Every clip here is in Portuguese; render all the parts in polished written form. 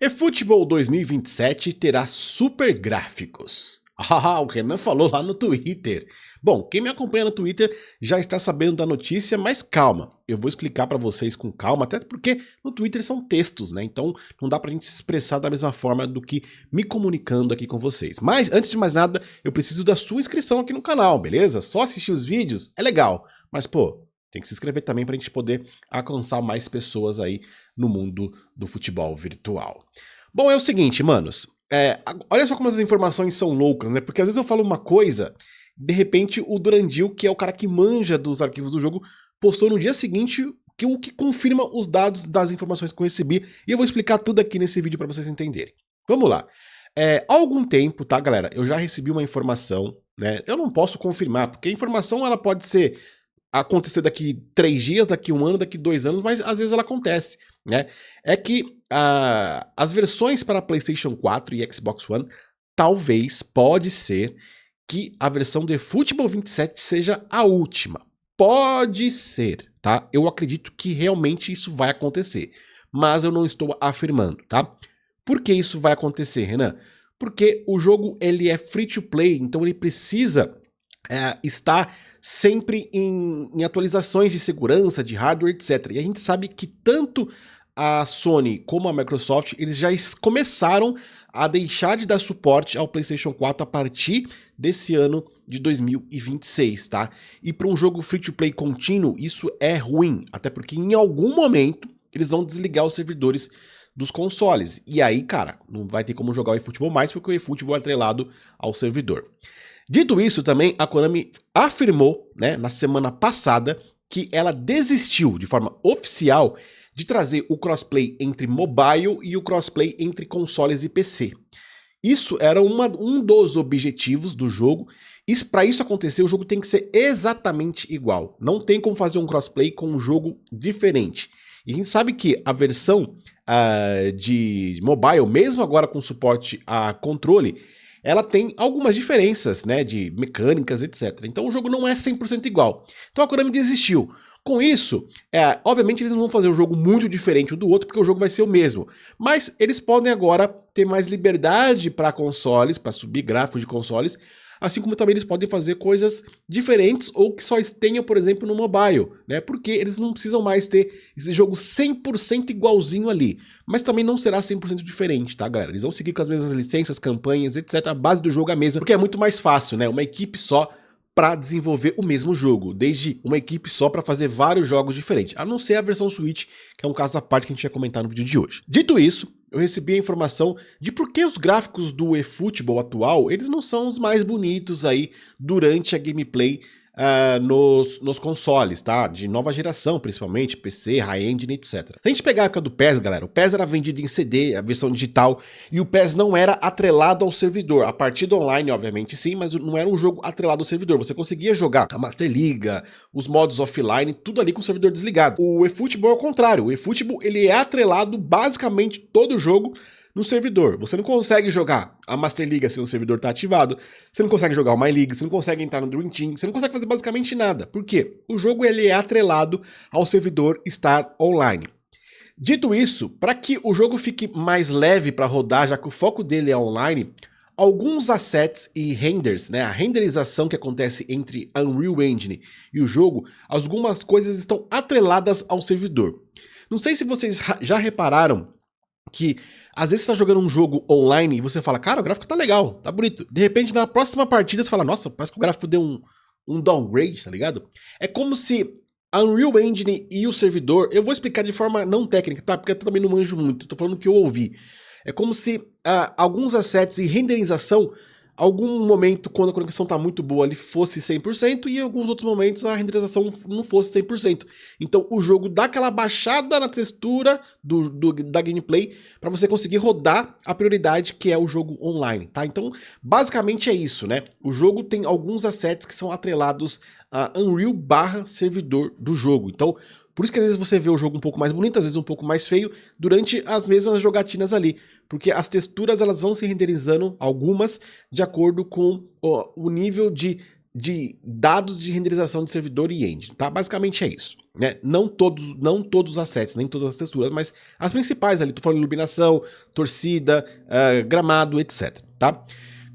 eFootball 2027 terá super gráficos. O Renan falou lá no Twitter. Bom, quem me acompanha no Twitter já está sabendo da notícia, mas calma, eu vou explicar para vocês com calma, até porque no Twitter são textos, né? Então não dá pra gente se expressar da mesma forma do que me comunicando aqui com vocês. Mas antes de mais nada, eu preciso da sua inscrição aqui no canal, beleza? Só assistir os vídeos é legal, mas pô, tem que se inscrever também pra gente poder alcançar mais pessoas aí no mundo do futebol virtual. Bom, é o seguinte, manos, olha só como as informações são loucas, né? Porque às vezes eu falo uma coisa, de repente o Durandil, que é o cara que manja dos arquivos do jogo, postou no dia seguinte o que confirma os dados das informações que eu recebi, e eu vou explicar tudo aqui nesse vídeo para vocês entenderem. Vamos lá. Há algum tempo, tá, galera, eu já recebi uma informação, né? Eu não posso confirmar, porque a informação ela pode acontecer daqui 3 dias, daqui 1 ano, daqui 2 anos, mas às vezes ela acontece, né? É que as versões para PlayStation 4 e Xbox One, pode ser que a versão de eFootball 27 seja a última. Pode ser, tá? Eu acredito que realmente isso vai acontecer, mas eu não estou afirmando, tá? Por que isso vai acontecer, Renan? Porque o jogo ele é free to play, então ele precisa está sempre em atualizações de segurança, de hardware, etc. E a gente sabe que tanto a Sony como a Microsoft, eles já começaram a deixar de dar suporte ao PlayStation 4 a partir desse ano de 2026, tá? E para um jogo free-to-play contínuo, isso é ruim, até porque em algum momento eles vão desligar os servidores dos consoles. E aí, cara, não vai ter como jogar o eFootball mais, porque o eFootball é atrelado ao servidor. Dito isso, também a Konami afirmou, né, na semana passada, que ela desistiu de forma oficial de trazer o crossplay entre mobile e o crossplay entre consoles e PC. Isso era um dos objetivos do jogo, e para isso acontecer o jogo tem que ser exatamente igual. Não tem como fazer um crossplay com um jogo diferente. E a gente sabe que a versão de mobile, mesmo agora com suporte a controle, ela tem algumas diferenças, né, de mecânicas, etc. Então o jogo não é 100% igual. Então a Konami desistiu. Com isso, obviamente eles não vão fazer um jogo muito diferente um do outro, porque o jogo vai ser o mesmo. Mas eles podem agora ter mais liberdade para consoles, para subir gráficos de consoles, assim como também eles podem fazer coisas diferentes ou que só tenham, por exemplo, no mobile, né? Porque eles não precisam mais ter esse jogo 100% igualzinho ali. Mas também não será 100% diferente, tá, galera? Eles vão seguir com as mesmas licenças, campanhas, etc. A base do jogo é a mesma, porque é muito mais fácil, né? Uma equipe só para desenvolver o mesmo jogo, desde uma equipe só para fazer vários jogos diferentes, a não ser a versão Switch, que é um caso à parte que a gente vai comentar no vídeo de hoje. Dito isso, eu recebi a informação de por que os gráficos do eFootball atual, eles não são os mais bonitos aí durante a gameplay nos consoles, tá? De nova geração, principalmente, PC, high-end, etc. Se a gente pegar a época do PES, galera, o PES era vendido em CD, a versão digital, e o PES não era atrelado ao servidor. A partida online, obviamente, sim, mas não era um jogo atrelado ao servidor. Você conseguia jogar a Master Liga, os modos offline, tudo ali com o servidor desligado. O eFootball é o contrário. O eFootball, ele é atrelado basicamente todo o jogo no servidor. Você não consegue jogar a Master League se o servidor está ativado, você não consegue jogar o My League, você não consegue entrar no Dream Team, você não consegue fazer basicamente nada. Por quê? O jogo ele é atrelado ao servidor estar online. Dito isso, para que o jogo fique mais leve para rodar, já que o foco dele é online, alguns assets e renders, né, a renderização que acontece entre a Unreal Engine e o jogo, algumas coisas estão atreladas ao servidor. Não sei se vocês já repararam que às vezes você tá jogando um jogo online e você fala, cara, o gráfico tá legal, tá bonito. De repente, na próxima partida, você fala, nossa, parece que o gráfico deu um downgrade, tá ligado? É como se a Unreal Engine e o servidor, eu vou explicar de forma não técnica, tá? Porque eu também não manjo muito, tô falando o que eu ouvi. É como se alguns assets e renderização, algum momento, quando a conexão tá muito boa, ele fosse 100%, e em alguns outros momentos a renderização não fosse 100%. Então o jogo dá aquela baixada na textura da gameplay para você conseguir rodar a prioridade que é o jogo online, tá? Então basicamente é isso, né? O jogo tem alguns assets que são atrelados a Unreal / servidor do jogo. Então por isso que às vezes você vê o jogo um pouco mais bonito, às vezes um pouco mais feio, durante as mesmas jogatinas ali. Porque as texturas elas vão se renderizando, algumas, de acordo com o nível de dados de renderização de servidor e engine, tá? Basicamente é isso. né? Não todos os assets, nem todas as texturas, mas as principais ali, tô falando de iluminação, torcida, gramado, etc, tá?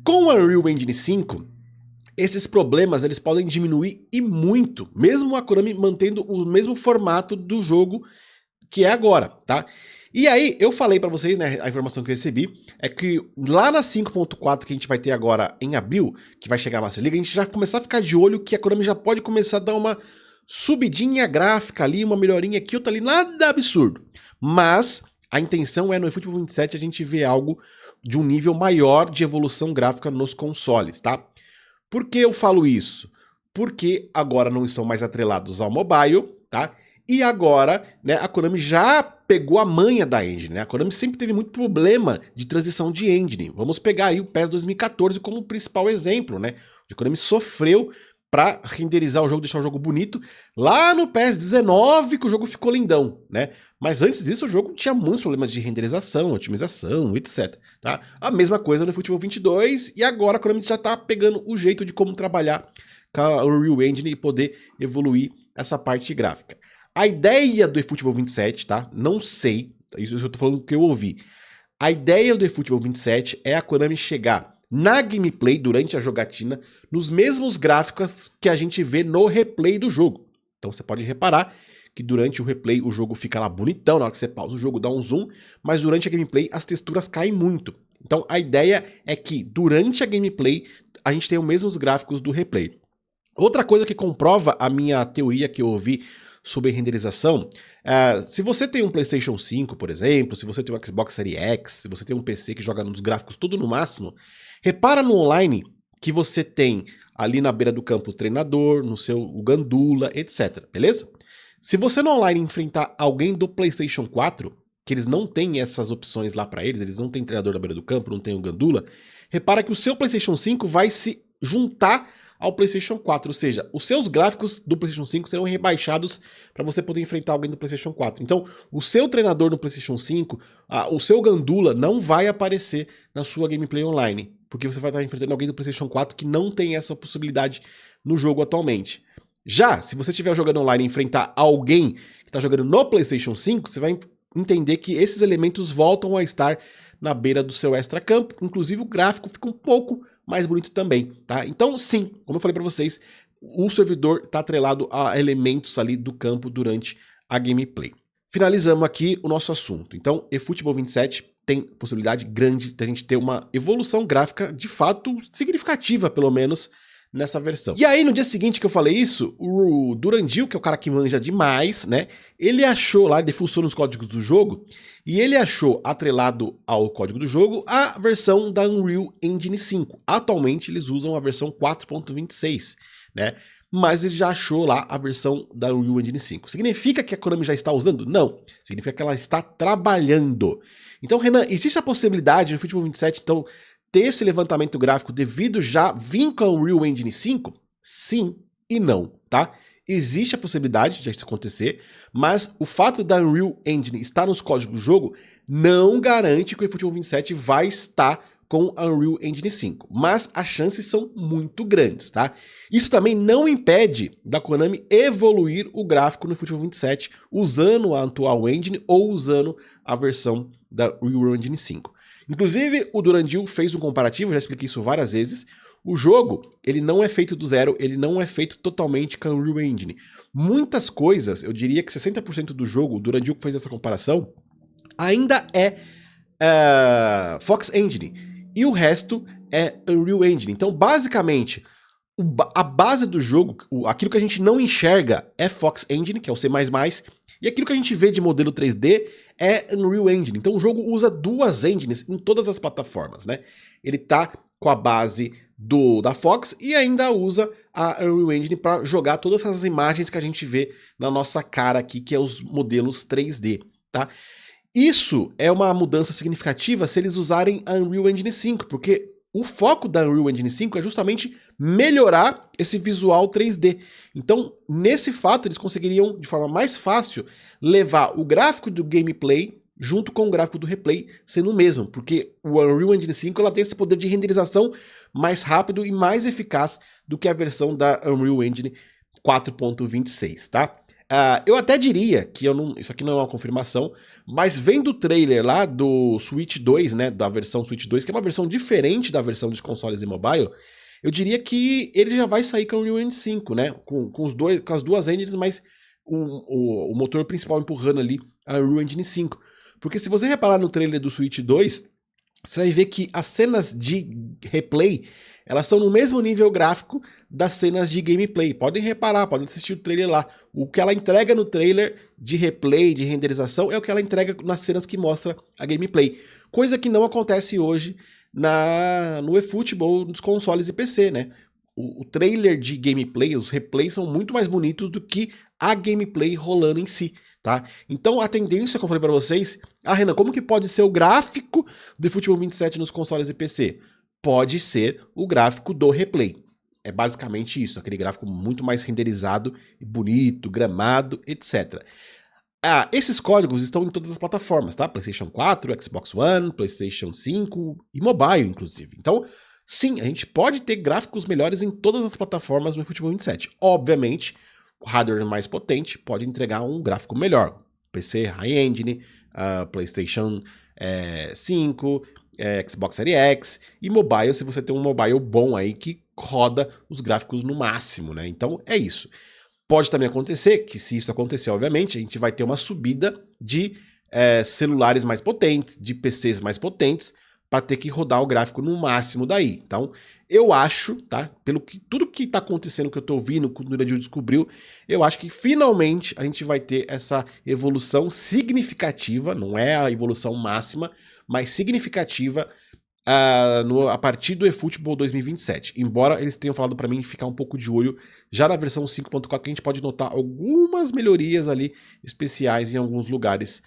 Com a Unreal Engine 5, esses problemas eles podem diminuir e muito, mesmo a Konami mantendo o mesmo formato do jogo que é agora, tá? E aí, eu falei pra vocês, né, a informação que eu recebi, é que lá na 5.4 que a gente vai ter agora em abril, que vai chegar a Master League, a gente já começar a ficar de olho que a Konami já pode começar a dar uma subidinha gráfica ali, uma melhorinha aqui, outra ali, nada absurdo. Mas a intenção é no eFootball 27 a gente ver algo de um nível maior de evolução gráfica nos consoles, tá? Por que eu falo isso? Porque agora não estão mais atrelados ao mobile, tá? E agora, né, a Konami já pegou a manha da engine, né? A Konami sempre teve muito problema de transição de engine. Vamos pegar aí o PES 2014 como principal exemplo, né? A Konami sofreu para renderizar o jogo, deixar o jogo bonito. Lá no PES 19 que o jogo ficou lindão, né? Mas antes disso o jogo tinha muitos problemas de renderização, otimização, etc, tá? A mesma coisa no eFootball 22 e agora a Konami já tá pegando o jeito de como trabalhar com a Unreal Engine e poder evoluir essa parte gráfica. A ideia do eFootball 27, tá? Não sei, isso eu tô falando que eu ouvi. A ideia do eFootball 27 é a Konami chegar na gameplay, durante a jogatina, nos mesmos gráficos que a gente vê no replay do jogo. Então você pode reparar que durante o replay o jogo fica lá bonitão, na hora que você pausa o jogo dá um zoom, mas durante a gameplay as texturas caem muito. Então a ideia é que durante a gameplay a gente tenha os mesmos gráficos do replay. Outra coisa que comprova a minha teoria que eu ouvi sobre renderização, se você tem um PlayStation 5, por exemplo, se você tem um Xbox Series X, se você tem um PC que joga nos gráficos tudo no máximo, repara no online que você tem ali na beira do campo o treinador, no seu o gandula, etc, beleza? Se você no online enfrentar alguém do PlayStation 4, que eles não têm essas opções lá pra eles não têm treinador na beira do campo, não tem o gandula, repara que o seu PlayStation 5 vai se juntar ao PlayStation 4, ou seja, os seus gráficos do PlayStation 5 serão rebaixados para você poder enfrentar alguém do PlayStation 4. Então, o seu treinador no PlayStation 5, o seu gandula não vai aparecer na sua gameplay online, porque você vai estar enfrentando alguém do PlayStation 4 que não tem essa possibilidade no jogo atualmente. Já, se você estiver jogando online e enfrentar alguém que está jogando no PlayStation 5, você vai entender que esses elementos voltam a estar na beira do seu extra-campo, inclusive o gráfico fica um pouco mais bonito também, tá? Então, sim, como eu falei para vocês, o servidor está atrelado a elementos ali do campo durante a gameplay. Finalizamos aqui o nosso assunto. Então, eFootball 27 tem possibilidade grande de a gente ter uma evolução gráfica de fato significativa, pelo menos, nessa versão. E aí, no dia seguinte que eu falei isso, o Durandil, que é o cara que manja demais, né? Ele achou lá, ele fuçou os códigos do jogo, e ele achou atrelado ao código do jogo a versão da Unreal Engine 5. Atualmente, eles usam a versão 4.26, né? Mas ele já achou lá a versão da Unreal Engine 5. Significa que a Konami já está usando? Não. Significa que ela está trabalhando. Então, Renan, existe a possibilidade no eFootball 27, então, ter esse levantamento gráfico devido já vir com a Unreal Engine 5? Sim e não, tá? Existe a possibilidade de isso acontecer, mas o fato da Unreal Engine estar nos códigos do jogo não garante que o eFootball 27 vai estar com a Unreal Engine 5, mas as chances são muito grandes, tá? Isso também não impede da Konami evoluir o gráfico no eFootball 27 usando a atual engine ou usando a versão da Unreal Engine 5. Inclusive, o Durandil fez um comparativo, já expliquei isso várias vezes. O jogo, ele não é feito do zero, ele não é feito totalmente com a Unreal Engine. Muitas coisas, eu diria que 60% do jogo, o Durandil fez essa comparação, ainda é Fox Engine, e o resto é Unreal Engine. Então, basicamente, a base do jogo, aquilo que a gente não enxerga é Fox Engine, que é o C++, e aquilo que a gente vê de modelo 3D é Unreal Engine. Então o jogo usa duas engines em todas as plataformas, né? Ele tá com a base da Fox e ainda usa a Unreal Engine para jogar todas essas imagens que a gente vê na nossa cara aqui, que é os modelos 3D, tá? Isso é uma mudança significativa se eles usarem a Unreal Engine 5, porque o foco da Unreal Engine 5 é justamente melhorar esse visual 3D. Então, nesse fato, eles conseguiriam, de forma mais fácil, levar o gráfico do gameplay junto com o gráfico do replay sendo o mesmo, porque o Unreal Engine 5 ela tem esse poder de renderização mais rápido e mais eficaz do que a versão da Unreal Engine 4.26, tá? Eu até diria que isso aqui não é uma confirmação, mas vendo o trailer lá do Switch 2, né, da versão Switch 2, que é uma versão diferente da versão de consoles e mobile, eu diria que ele já vai sair com o Unreal Engine 5, né, com as duas engines, mas o motor principal empurrando ali a Unreal Engine 5. Porque se você reparar no trailer do Switch 2, você vai ver que as cenas de replay, elas são no mesmo nível gráfico das cenas de gameplay. Podem reparar, podem assistir o trailer lá. O que ela entrega no trailer de replay, de renderização, é o que ela entrega nas cenas que mostra a gameplay. Coisa que não acontece hoje no eFootball dos consoles e PC, né? O trailer de gameplay, os replays são muito mais bonitos do que a gameplay rolando em si, tá? Então a tendência que eu falei pra vocês, Renan, como que pode ser o gráfico do eFootball 27 nos consoles e PC? Pode ser o gráfico do replay. É basicamente isso, aquele gráfico muito mais renderizado e bonito, gramado, etc. Esses códigos estão em todas as plataformas, tá? PlayStation 4, Xbox One, PlayStation 5 e mobile, inclusive. Então, sim, a gente pode ter gráficos melhores em todas as plataformas do eFootball 27. Obviamente, o hardware mais potente pode entregar um gráfico melhor. PC High Engine, PlayStation 5, Xbox Series X e mobile, se você tem um mobile bom aí que roda os gráficos no máximo, né? Então é isso. Pode também acontecer que, se isso acontecer, obviamente, a gente vai ter uma subida de celulares mais potentes, de PCs mais potentes, para ter que rodar o gráfico no máximo daí. Então, eu acho, tá? Pelo que tudo que tá acontecendo, que eu tô ouvindo, que o Nuradil descobriu, eu acho que finalmente a gente vai ter essa evolução significativa, não é a evolução máxima, mas significativa a partir do eFootball 2027. Embora eles tenham falado para mim ficar um pouco de olho já na versão 5.4, que a gente pode notar algumas melhorias ali especiais em alguns lugares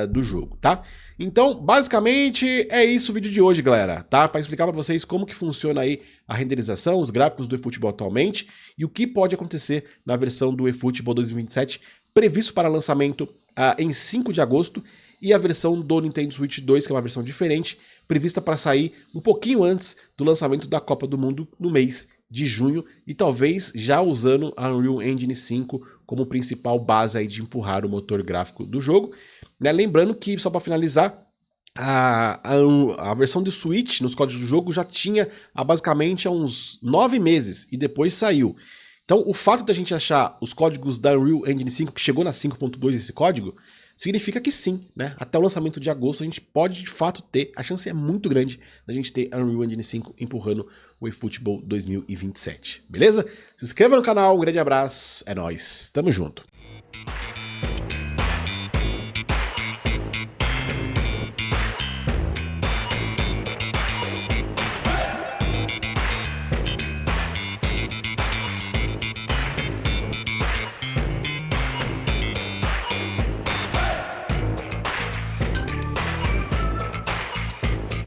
do jogo, tá? Então, basicamente, é isso o vídeo de hoje, galera, tá? Para explicar para vocês como que funciona aí a renderização, os gráficos do eFootball atualmente e o que pode acontecer na versão do eFootball 2027, previsto para lançamento em 5 de agosto, e a versão do Nintendo Switch 2, que é uma versão diferente, prevista para sair um pouquinho antes do lançamento da Copa do Mundo no mês de junho, e talvez já usando a Unreal Engine 5 como principal base aí de empurrar o motor gráfico do jogo. Né? Lembrando que, só para finalizar, a versão de Switch nos códigos do jogo já tinha basicamente há uns 9 meses, e depois saiu. Então o fato da gente achar os códigos da Unreal Engine 5, que chegou na 5.2 esse código, significa que sim, né? Até o lançamento de agosto a gente pode de fato ter, a chance é muito grande da gente ter a Unreal Engine 5 empurrando o eFootball 2027, beleza? Se inscreva no canal, um grande abraço, é nóis, tamo junto!